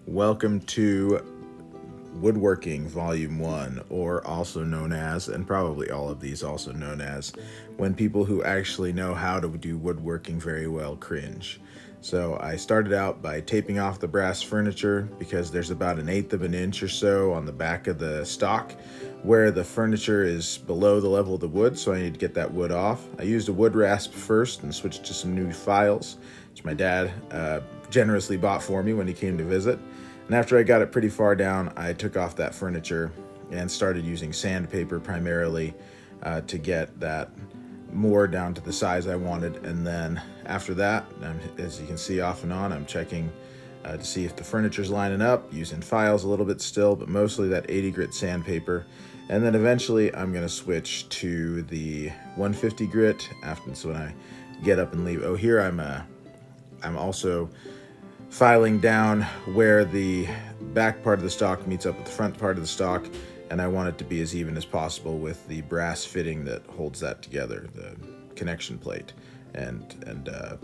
Welcome to Woodworking Volume 1, or also known as, and probably all of these also known as, when people who actually know how to do woodworking very well cringe. So I started out by taping off the brass furniture because there's about 1/8 of an inch or so on the back of the stock where the furniture is below the level of the wood, so I need to get that wood off. I used a wood rasp first and switched to some new files, which my dad generously bought for me when he came to visit. And after I got it pretty far down, I took off that furniture and started using sandpaper primarily to get that more down to the size I wanted. And then after that, as you can see off and on, I'm checking to see if the furniture's lining up, using files a little bit still, but mostly that 80 grit sandpaper. And then eventually I'm going to switch to the 150 grit after. So when I get up and leave, oh, here I'm also filing down where the back part of the stock meets up with the front part of the stock, and I want it to be as even as possible with the brass fitting that holds that together, the connection plate and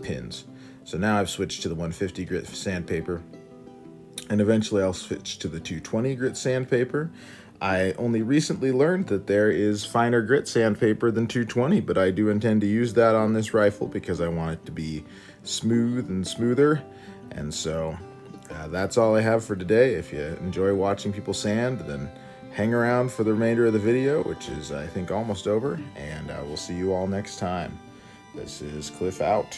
pins. So now I've switched to the 150 grit sandpaper, and eventually I'll switch to the 220 grit sandpaper. I only recently learned that there is finer grit sandpaper than 220, but I do intend to use that on this rifle because I want it to be smooth and smoother. And so that's all I have for today. If you enjoy watching people sand, then hang around for the remainder of the video, which is, I think, almost over, and we'll see you all next time. This is Cliff out.